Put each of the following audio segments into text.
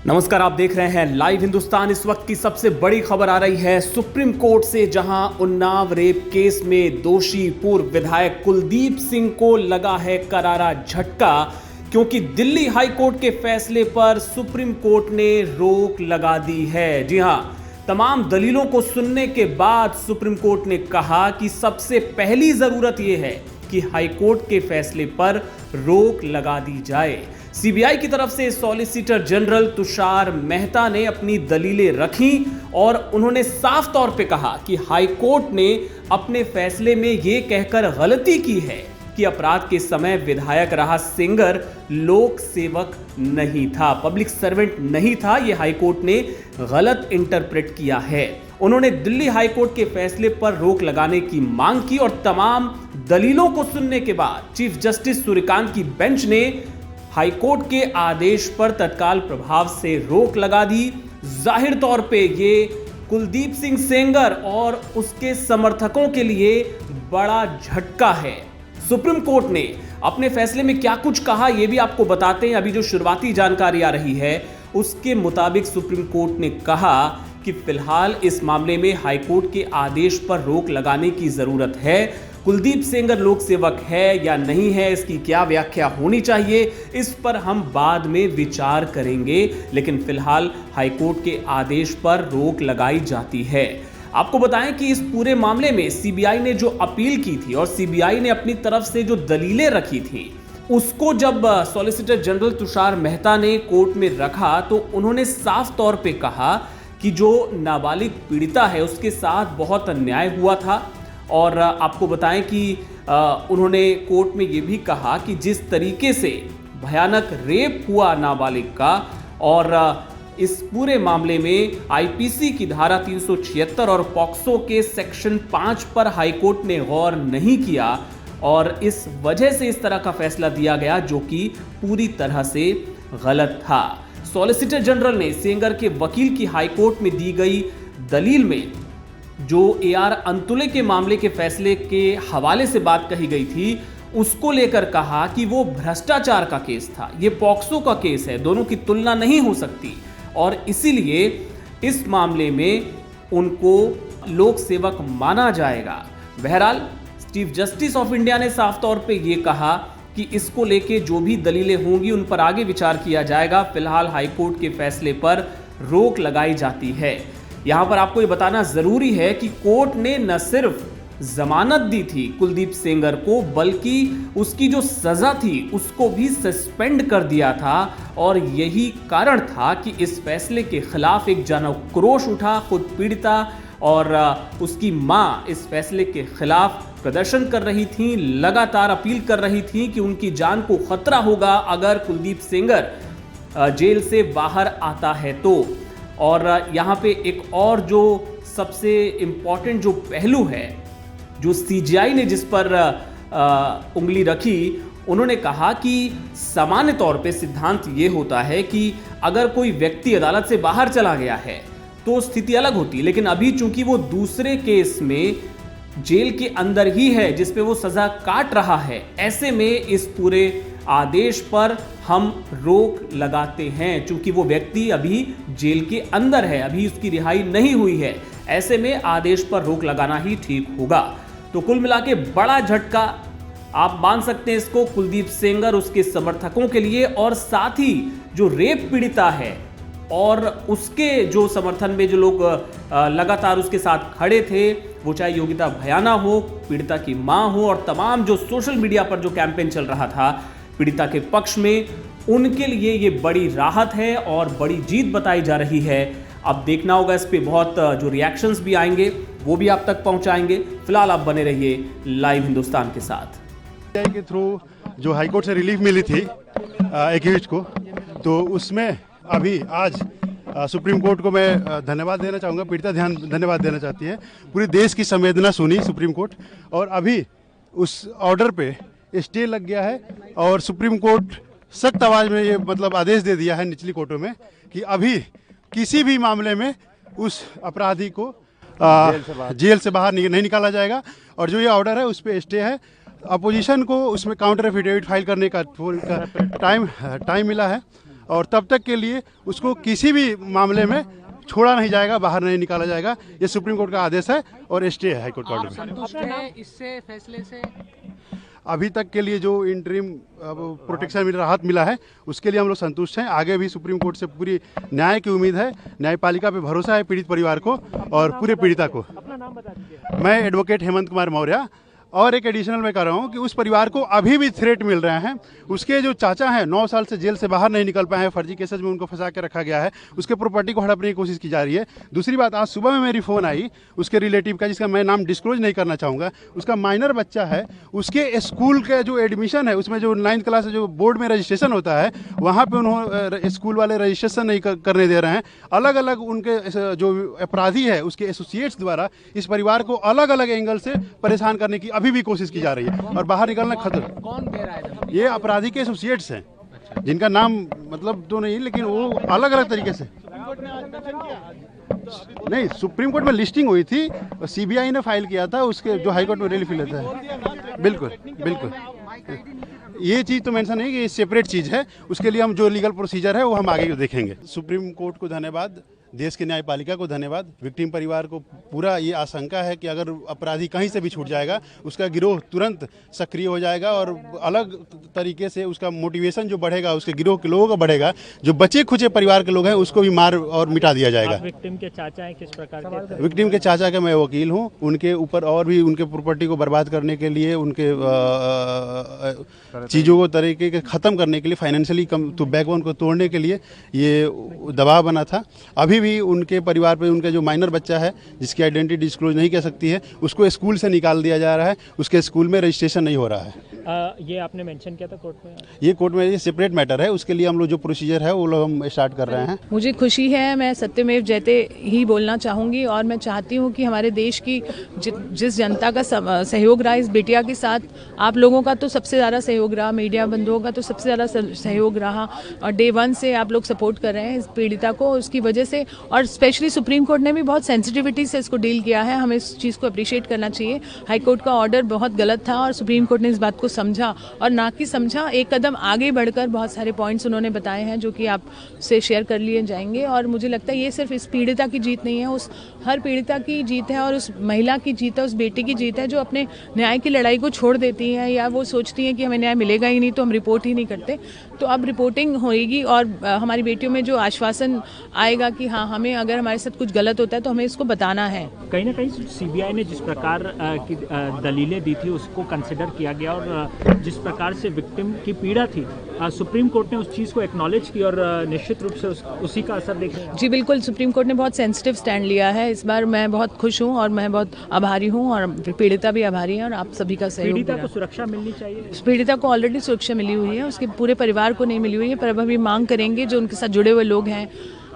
नमस्कार, आप देख रहे हैं लाइव हिंदुस्तान। इस वक्त की सबसे बड़ी खबर आ रही है सुप्रीम कोर्ट से, जहां उन्नाव रेप केस में दोषी पूर्व विधायक कुलदीप सिंह को लगा है करारा झटका, क्योंकि दिल्ली हाई कोर्ट के फैसले पर सुप्रीम कोर्ट ने रोक लगा दी है। जी हां, तमाम दलीलों को सुनने के बाद सुप्रीम कोर्ट ने कहा कि सबसे पहली जरूरत यह है कि हाई कोर्ट के फैसले पर रोक लगा दी जाए। सीबीआई की तरफ से सॉलिसिटर जनरल तुषार मेहता ने अपनी दलीलें रखी और उन्होंने साफ तौर पे कहा कि हाई कोर्ट ने अपने फैसले में यह कहकर गलती की है कि अपराध के समय विधायक रहा सेंगर लोक सेवक नहीं था, पब्लिक सर्वेंट नहीं था। यह हाई कोर्ट ने गलत इंटरप्रेट किया है। उन्होंने दिल्ली हाई कोर्ट के फैसले पर रोक लगाने की मांग की और तमाम दलीलों को सुनने के बाद चीफ जस्टिस सूर्यकांत की बेंच ने हाई कोर्ट के आदेश पर तत्काल प्रभाव से रोक लगा दी। जाहिर तौर पे ये कुलदीप सिंह सेंगर और उसके समर्थकों के लिए बड़ा झटका है। सुप्रीम कोर्ट ने अपने फैसले में क्या कुछ कहा, यह भी आपको बताते हैं। अभी जो शुरुआती जानकारी आ रही है उसके मुताबिक सुप्रीम कोर्ट ने कहा कि फिलहाल इस मामले में हाई कोर्ट के आदेश पर रोक लगाने की जरूरत है। कुलदीप सेंगर लोक सेवक है या नहीं है, इसकी क्या व्याख्या होनी चाहिए, इस पर हम बाद में विचार करेंगे, लेकिन फिलहाल हाई कोर्ट के आदेश पर रोक लगाई जाती है। आपको बताएं कि इस पूरे मामले में सीबीआई ने जो अपील की थी और सीबीआई ने अपनी तरफ से जो दलीलें रखी थी, उसको जब सॉलिसिटर जनरल तुषार मेहता ने कोर्ट में रखा तो उन्होंने साफ तौर पे कहा कि जो नाबालिग पीड़िता है उसके साथ बहुत अन्याय हुआ था। और आपको बताएं कि उन्होंने कोर्ट में यह भी कहा कि जिस तरीके से भयानक रेप हुआ नाबालिग का, और इस पूरे मामले में आईपीसी की धारा 376 और पॉक्सो के सेक्शन 5 पर हाईकोर्ट ने गौर नहीं किया और इस वजह से इस तरह का फैसला दिया गया जो कि पूरी तरह से गलत था। सॉलिसिटर जनरल ने सेंगर के वकील की हाईकोर्ट में दी गई दलील में जो एआर अंतुले के मामले के फैसले के हवाले से बात कही गई थी, उसको लेकर कहा कि वो भ्रष्टाचार का केस था, ये पॉक्सो का केस है, दोनों की तुलना नहीं हो सकती और इसीलिए इस मामले में उनको लोक सेवक माना जाएगा। बहरहाल चीफ जस्टिस ऑफ इंडिया ने साफ तौर पे ये कहा कि इसको लेके जो भी दलीलें होंगी उन पर आगे विचार किया जाएगा। फिलहाल हाईकोर्ट के फैसले पर रोक लगाई जाती है। यहां पर आपको ये बताना जरूरी है कि कोर्ट ने न सिर्फ जमानत दी थी कुलदीप सेंगर को, बल्कि उसकी जो सजा थी उसको भी सस्पेंड कर दिया था और यही कारण था कि इस फैसले के खिलाफ एक जनाक्रोश उठा। खुद पीड़िता और उसकी मां इस फैसले के खिलाफ प्रदर्शन कर रही थी, लगातार अपील कर रही थी कि उनकी जान को खतरा होगा अगर कुलदीप सेंगर जेल से बाहर आता है तो। और यहाँ पे एक और जो सबसे इम्पॉर्टेंट जो पहलू है, जो सीजीआई ने जिस पर उंगली रखी, उन्होंने कहा कि सामान्य तौर पे सिद्धांत ये होता है कि अगर कोई व्यक्ति अदालत से बाहर चला गया है तो स्थिति अलग होती है, लेकिन अभी चूंकि वो दूसरे केस में जेल के अंदर ही है जिस पे वो सजा काट रहा है, ऐसे में इस पूरे आदेश पर हम रोक लगाते हैं। चूंकि वो व्यक्ति अभी जेल के अंदर है, अभी उसकी रिहाई नहीं हुई है, ऐसे में आदेश पर रोक लगाना ही ठीक होगा। तो कुल मिला के बड़ा झटका आप मान सकते हैं इसको कुलदीप सेंगर, उसके समर्थकों के लिए, और साथ ही जो रेप पीड़िता है और उसके जो समर्थन में जो लोग लगातार उसके साथ खड़े थे, वो चाहे योगिता भयाना हो, पीड़िता की मां हो, और तमाम जो सोशल मीडिया पर जो कैंपेन चल रहा था पीड़िता के पक्ष में, उनके लिए ये बड़ी राहत है और बड़ी जीत बताई जा रही है। अब देखना होगा इस पे बहुत जो रिएक्शंस भी आएंगे वो भी आप तक पहुंचाएंगे। फिलहाल आप बने रहिए लाइव हिंदुस्तान के साथ। के थ्रू जो हाईकोर्ट से रिलीफ मिली थी एक्यूज्ड को, तो उसमें अभी आज सुप्रीम कोर्ट को मैं धन्यवाद देना चाहूँगा, पीड़िता धन्यवाद देना चाहती है। पूरे देश की संवेदना सुनी सुप्रीम कोर्ट और अभी उस ऑर्डर पे स्टे लग गया है और सुप्रीम कोर्ट सख्त आवाज में ये मतलब आदेश दे दिया है निचली कोर्टों में कि अभी किसी भी मामले में उस अपराधी को जेल से बाहर नहीं निकाला जाएगा। और जो ये ऑर्डर है उस पर स्टे है। अपोजिशन को उसमें काउंटर एफिडेविट फाइल करने का टाइम मिला है और तब तक के लिए उसको किसी भी मामले में छोड़ा नहीं जाएगा, बाहर नहीं निकाला जाएगा। ये सुप्रीम कोर्ट का आदेश है और स्टे है हाईकोर्ट का ऑर्डर। संतुष्ट हैं इससे फैसले से? अभी तक के लिए जो इंटरिम प्रोटेक्शन राहत मिला है उसके लिए हम लोग संतुष्ट हैं। आगे भी सुप्रीम कोर्ट से पूरी न्याय की उम्मीद है, न्यायपालिका पे भरोसा है पीड़ित परिवार को और पूरे पीड़िता को। मैं एडवोकेट हेमंत कुमार मौर्य। और एक एडिशनल मैं कह रहा हूँ कि उस परिवार को अभी भी थ्रेट मिल रहे हैं। उसके जो चाचा हैं 9 साल से जेल से बाहर नहीं निकल पाए हैं, फर्जी केसेज में उनको फंसा के रखा गया है, उसके प्रॉपर्टी को हड़पने की कोशिश की जा रही है। दूसरी बात, आज सुबह में मेरी फ़ोन आई उसके रिलेटिव का, जिसका मैं नाम डिस्क्लोज नहीं करना चाहूँगा। उसका माइनर बच्चा है, उसके स्कूल का जो एडमिशन है उसमें जो 9th क्लास जो बोर्ड में रजिस्ट्रेशन होता है वहाँ पर उन्होंने स्कूल वाले रजिस्ट्रेशन नहीं करने दे रहे हैं। अलग अलग उनके जो अपराधी है उसके एसोसिएट्स द्वारा इस परिवार को अलग अलग एंगल से परेशान करने की अभी भी कोशिश की जा रही है और बाहर निकलना खतरा। कौन दे रहा है? ये अपराधी के एसोसिएट्स हैं, जिनका नाम मतलब तो नहीं, लेकिन वो अलग अलग तरीके से। नहीं, सुप्रीम कोर्ट में लिस्टिंग हुई थी, सीबीआई ने फाइल किया था, उसके जो हाई कोर्ट में रिलीफ लेता है। बिल्कुल बिल्कुल, ये चीज़ तो मेंशन नहीं कि ये सेपरेट चीज़ है। उसके लिए हम जो लीगल प्रोसीजर है वो हम आगे देखेंगे। सुप्रीम कोर्ट को धन्यवाद, देश की न्यायपालिका को धन्यवाद। विक्टिम परिवार को पूरा ये आशंका है कि अगर अपराधी कहीं से भी छूट जाएगा उसका गिरोह तुरंत सक्रिय हो जाएगा और अलग तरीके से उसका मोटिवेशन जो बढ़ेगा, उसके गिरोह के लोगों का बढ़ेगा। जो बचे खुचे परिवार के लोग हैं उसको भी मार और मिटा दिया जाएगा। विक्टिम के चाचा हैं, किस प्रकार के? विक्टिम के चाचा का मैं वकील हूँ। उनके ऊपर और भी उनके प्रॉपर्टी को बर्बाद करने के लिए, उनके चीज़ों को तरीके के ख़त्म करने के लिए, फाइनेंशियली तो बैकबोन को तोड़ने के लिए ये दबाव बना था। अभी भी उनके परिवार पे उनका जो माइनर बच्चा है जिसकी आइडेंटिटी डिस्क्लोज नहीं कर सकती है, उसको स्कूल से निकाल दिया जा रहा है। उसके स्कूल में रजिस्ट्रेशन नहीं हो रहा है। ये आपने मेंशन किया था कोर्ट में? ये कोर्ट में ये सेपरेट मैटर है, उसके लिए हम लोग जो प्रोसीजर है वो लोग हम स्टार्ट कर रहे हैं। मुझे खुशी है, मैं सत्यमेव जयते ही बोलना चाहूँगी और मैं चाहती हूँ कि हमारे देश की जिस जनता का सहयोग रहा इस बिटिया के साथ, आप लोगों का तो सबसे ज़्यादा सहयोग रहा, मीडिया बंधुओं का तो सबसे ज़्यादा सहयोग रहा और डे 1 से आप लोग सपोर्ट कर रहे हैं इस पीड़िता को। उसकी वजह से, और स्पेशली सुप्रीम कोर्ट ने भी बहुत सेंसिटिविटी से इसको डील किया है, हमें इस चीज़ को अप्रिशिएट करना चाहिए। हाई कोर्ट का ऑर्डर बहुत गलत था और सुप्रीम कोर्ट ने इस बात को समझा और ना कि समझा, एक कदम आगे बढ़कर बहुत सारे पॉइंट्स उन्होंने बताए हैं जो कि आपसे शेयर कर लिए जाएंगे। और मुझे लगता है ये सिर्फ इस पीड़िता की जीत नहीं है, उस हर पीड़िता की जीत है और उस महिला की जीत है, उस बेटी की जीत है जो अपने न्याय की लड़ाई को छोड़ देती है या वो सोचती है कि हमें न्याय मिलेगा ही नहीं तो हम रिपोर्ट ही नहीं करते। तो अब रिपोर्टिंग होएगी और हमारी बेटियों में जो आश्वासन आएगा कि हाँ, हमें अगर हमारे साथ कुछ गलत होता है तो हमें इसको बताना है। कहीं ना कहीं सीबीआई ने जिस प्रकार की दलीलें दी थी उसको कंसिडर किया गया और जिस प्रकार से विक्टिम की पीड़ा थी सुप्रीम कोर्ट ने उस चीज़ को एक्नॉलेज की और निश्चित रूप से उसी का असर देखें। जी बिल्कुल, सुप्रीम कोर्ट ने बहुत सेंसिटिव स्टैंड लिया है इस बार। मैं बहुत खुश हूँ और मैं बहुत आभारी हूँ और पीड़िता भी आभारी है और आप सभी का सहयोग। पीड़िता को सुरक्षा मिलनी चाहिए। पीड़िता को ऑलरेडी सुरक्षा मिली हुई है, उसके पूरे परिवार को नहीं मिली हुई है, पर अब हम मांग करेंगे जो उनके साथ जुड़े हुए लोग हैं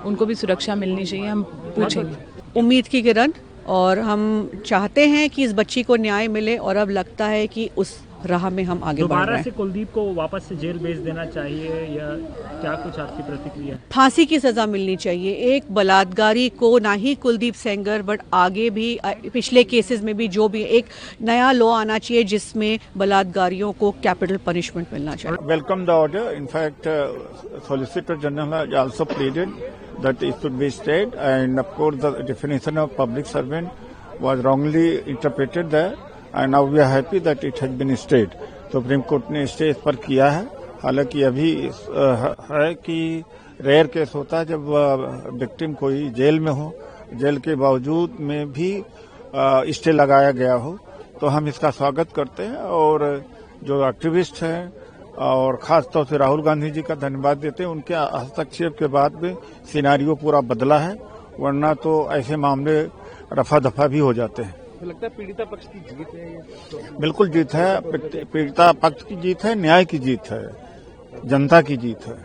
उनको भी सुरक्षा मिलनी चाहिए, हम पूछेंगे। उम्मीद की किरण, और हम चाहते हैं कि इस बच्ची को न्याय मिले और अब लगता है कि उस राह में हम आगे बढ़ रहे हैं। दोबारा से कुलदीप को वापस से जेल भेज देना चाहिए या क्या कुछ आपकी प्रतिक्रिया? फांसी की सजा मिलनी चाहिए एक बलात्कारी को, ना ही कुलदीप सेंगर बट आगे भी पिछले केसेस में भी जो भी एक नया लॉ आना चाहिए जिसमें बलात्कारियों को कैपिटल पनिशमेंट मिलना चाहिए। Welcome the order. In fact solicitor general has also pleaded that it should be stayed, and of course the definition of public servant was wrongly interpreted there, and now we are happy that it has been stayed. Supreme court ने stay इस पर किया है। हालांकि अभी है कि rare case होता है जब विक्टिम कोई जेल में हो, जेल के बावजूद में भी स्टे लगाया गया हो, तो हम इसका स्वागत करते हैं और जो एक्टिविस्ट हैं और खास तौर से राहुल गांधी जी का धन्यवाद देते हैं। उनके हस्तक्षेप के बाद में सिनारियो पूरा बदला है, वरना तो ऐसे मामले रफा दफा भी हो जाते हैं। तो लगता है पीड़िता पक्ष की जीत है ये? बिल्कुल जीत है, पीड़िता पक्ष की जीत है, न्याय की जीत है, जनता की जीत है।